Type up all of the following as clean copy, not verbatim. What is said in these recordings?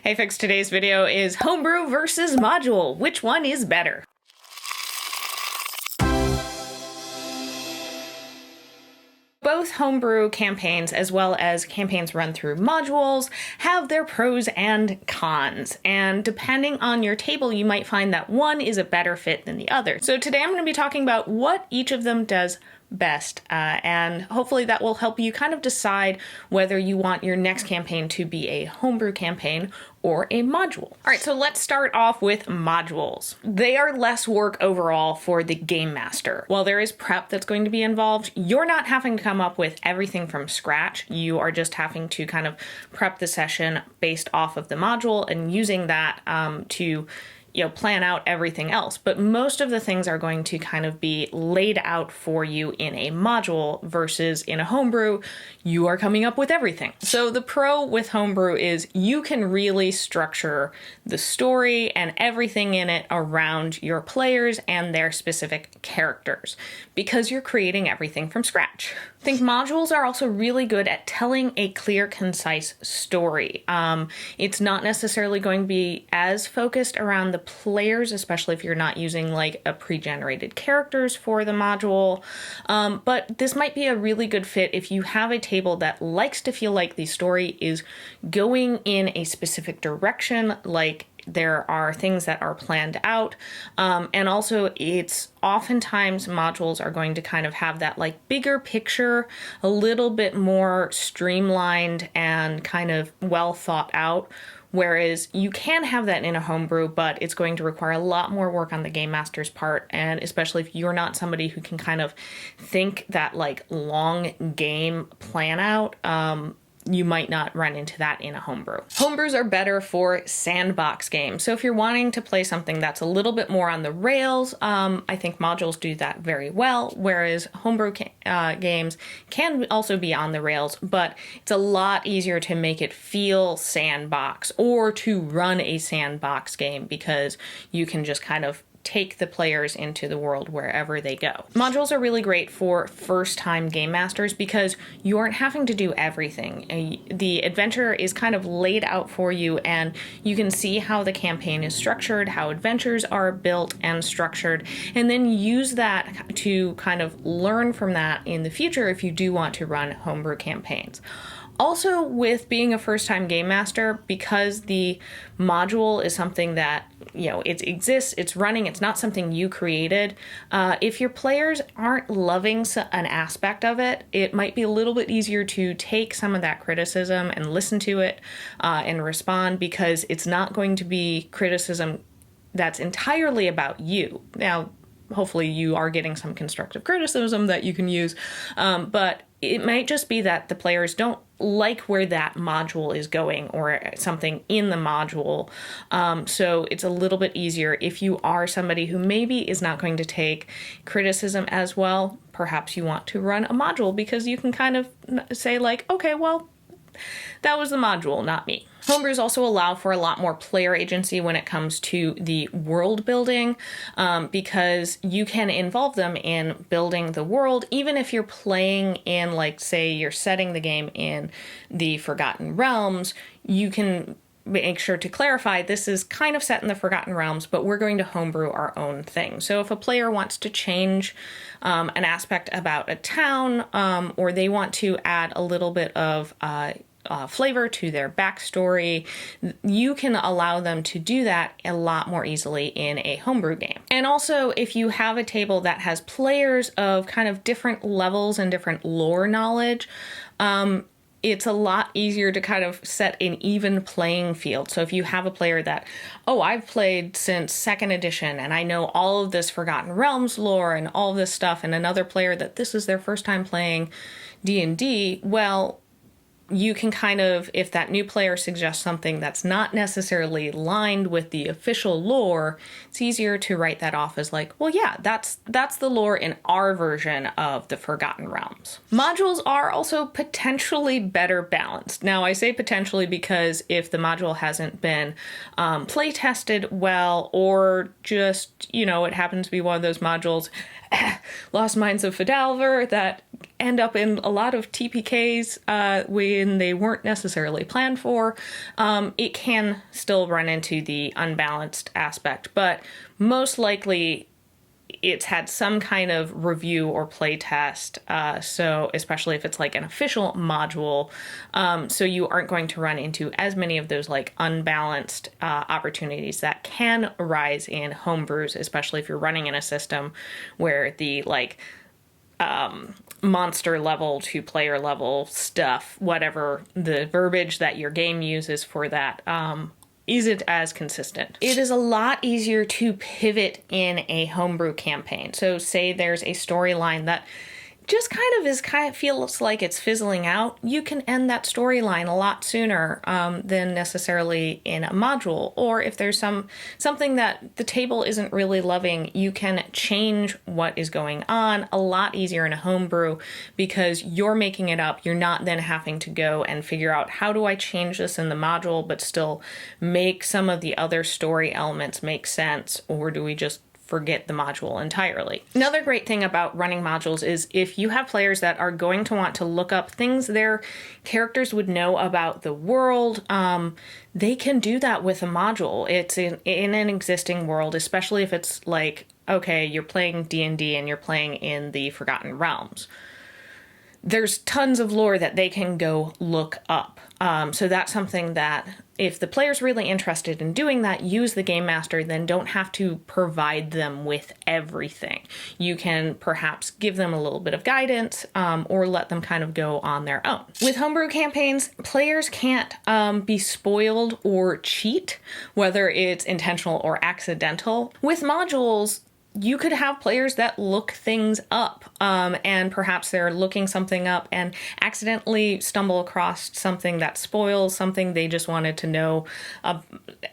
Hey folks, today's video is Homebrew versus Module. Which one is better? Both homebrew campaigns, as well as campaigns run through modules, have their pros and cons. And depending on your table, you might find that one is a better fit than the other. So today I'm going to be talking about what each of them does best, and hopefully that will help you kind of decide whether you want your next campaign to be a homebrew campaign or a module. All right, so let's start off with modules. They are less work overall for the game master. While there is prep that's going to be involved, you're not having to come up with everything from scratch. You are just having to kind of prep the session based off of the module and using that to plan out everything else. But most of the things are going to kind of be laid out for you in a module versus in a homebrew, you are coming up with everything. So the pro with homebrew is you can really structure the story and everything in it around your players and their specific characters because you're creating everything from scratch. I think modules are also really good at telling a clear, concise story. It's not necessarily going to be as focused around the players, especially if you're not using like a pre-generated characters for the module. But this might be a really good fit if you have a table that likes to feel like the story is going in a specific direction, like there are things that are planned out. And also it's oftentimes modules are going to kind of have that like bigger picture, a little bit more streamlined and kind of well thought out. Whereas you can have that in a homebrew, but it's going to require a lot more work on the game master's part. And especially if you're not somebody who can kind of think that like long game plan out, you might not run into that in a homebrew. Homebrews are better for sandbox games. So if you're wanting to play something that's a little bit more on the rails, I think modules do that very well, whereas homebrew games can also be on the rails, but it's a lot easier to make it feel sandbox or to run a sandbox game because you can just kind of take the players into the world wherever they go. Modules are really great for first-time game masters because you aren't having to do everything. The adventure is kind of laid out for you and you can see how the campaign is structured, how adventures are built and structured, and then use that to kind of learn from that in the future if you do want to run homebrew campaigns. Also, with being a first-time game master, because the module is something that, it exists, it's running, it's not something you created, if your players aren't loving an aspect of it, it might be a little bit easier to take some of that criticism and listen to it and respond because it's not going to be criticism that's entirely about you. Now, hopefully you are getting some constructive criticism that you can use, but it might just be that the players don't like where that module is going or something in the module. So it's a little bit easier if you are somebody who maybe is not going to take criticism as well. Perhaps you want to run a module because you can kind of say like, okay, well, that was the module, not me. Homebrews also allow for a lot more player agency when it comes to the world building because you can involve them in building the world, even if you're playing in, like, say you're setting the game in the Forgotten Realms, you can make sure to clarify this is kind of set in the Forgotten Realms, but we're going to homebrew our own thing. So if a player wants to change an aspect about a town or they want to add a little bit of flavor to their backstory, you can allow them to do that a lot more easily in a homebrew game. And also, if you have a table that has players of kind of different levels and different lore knowledge, it's a lot easier to kind of set an even playing field. So if you have a player that, I've played since 2nd edition and I know all of this Forgotten Realms lore and all of this stuff, and another player that this is their first time playing D&D, well, you can kind of, if that new player suggests something that's not necessarily lined with the official lore, it's easier to write that off as like, well, yeah, that's the lore in our version of the Forgotten Realms. Modules are also potentially better balanced. Now, I say potentially because if the module hasn't been play tested well, or just, it happens to be one of those modules Lost Mines of Fidalver that end up in a lot of TPKs when they weren't necessarily planned for. It can still run into the unbalanced aspect, but most likely it's had some kind of review or play test, so especially if it's like an official module, so you aren't going to run into as many of those like unbalanced opportunities that can arise in homebrews, especially if you're running in a system where the like monster level to player level stuff, whatever the verbiage that your game uses for that, isn't as consistent. It is a lot easier to pivot in a homebrew campaign. So say there's a storyline that just feels like it's fizzling out. You can end that storyline a lot sooner than necessarily in a module. Or if there's something that the table isn't really loving, you can change what is going on a lot easier in a homebrew because you're making it up. You're not then having to go and figure out, how do I change this in the module but still make some of the other story elements make sense, or do we just forget the module entirely? Another great thing about running modules is if you have players that are going to want to look up things their characters would know about the world, they can do that with a module. It's in an existing world, especially if it's like, okay, you're playing D&D and you're playing in the Forgotten Realms. There's tons of lore that they can go look up. So that's something that if the player's really interested in doing that, use the game master, then don't have to provide them with everything. You can perhaps give them a little bit of guidance, or let them kind of go on their own. With homebrew campaigns, players can't be spoiled or cheat, whether it's intentional or accidental. With modules, you could have players that look things up, and perhaps they're looking something up and accidentally stumble across something that spoils something they just wanted to know,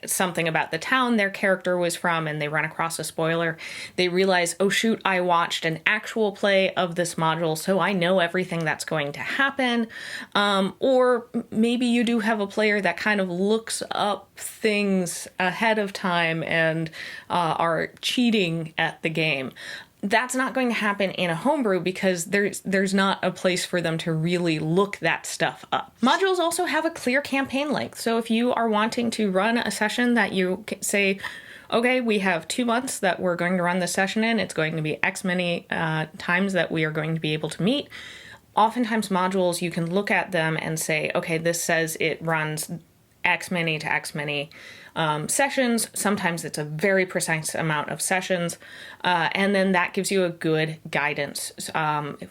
something about the town their character was from, and they run across a spoiler. They realize, oh shoot, I watched an actual play of this module, so I know everything that's going to happen. Or maybe you do have a player that kind of looks up things ahead of time and are cheating at the game. That's not going to happen in a homebrew because there's not a place for them to really look that stuff up. Modules also have a clear campaign length. So if you are wanting to run a session that you say, okay, we have 2 months that we're going to run this session in, it's going to be X many times that we are going to be able to meet. Oftentimes modules, you can look at them and say, okay, this says it runs X many to X many sessions. Sometimes it's a very precise amount of sessions, and then that gives you a good guidance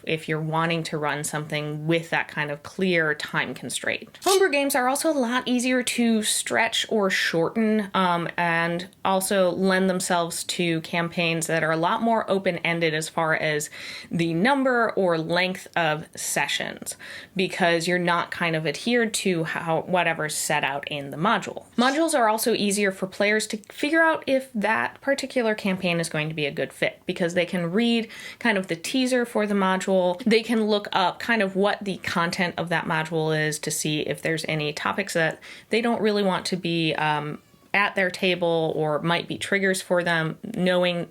if you're wanting to run something with that kind of clear time constraint. Homebrew games are also a lot easier to stretch or shorten, and also lend themselves to campaigns that are a lot more open-ended as far as the number or length of sessions, because you're not kind of adhered to whatever's set out in the module. Modules are also easier for players to figure out if that particular campaign is going to be a good fit, because they can read kind of the teaser for the module. They can look up kind of what the content of that module is to see if there's any topics that they don't really want to be at their table, or might be triggers for them,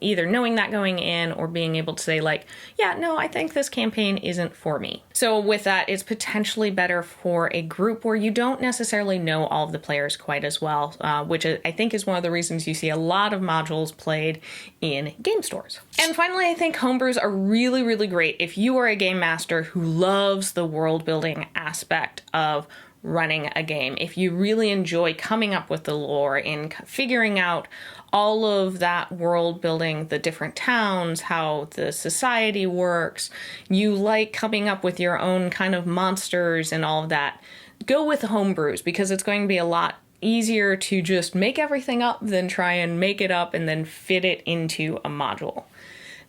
either knowing that going in or being able to say like, yeah, no, I think this campaign isn't for me. So with that, it's potentially better for a group where you don't necessarily know all of the players quite as well, which I think is one of the reasons you see a lot of modules played in game stores. And finally, I think homebrews are really, really great if you are a game master who loves the world building aspect of running a game. If you really enjoy coming up with the lore and figuring out all of that world building, the different towns, how the society works, you like coming up with your own kind of monsters and all of that, go with homebrews, because it's going to be a lot easier to just make everything up than try and make it up and then fit it into a module.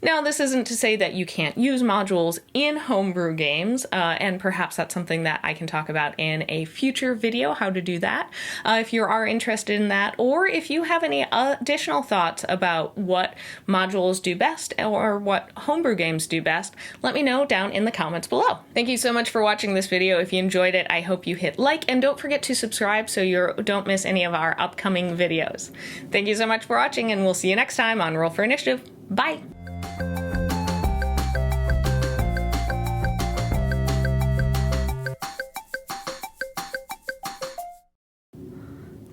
Now, this isn't to say that you can't use modules in homebrew games, and perhaps that's something that I can talk about in a future video, how to do that, if you are interested in that, or if you have any additional thoughts about what modules do best or what homebrew games do best, let me know down in the comments below. Thank you so much for watching this video. If you enjoyed it, I hope you hit like, and don't forget to subscribe so you don't miss any of our upcoming videos. Thank you so much for watching, and we'll see you next time on Roll for Initiative. Bye!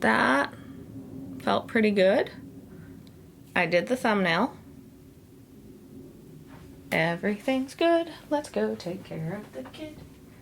That felt pretty good. I did the thumbnail. Everything's good. Let's go take care of the kid.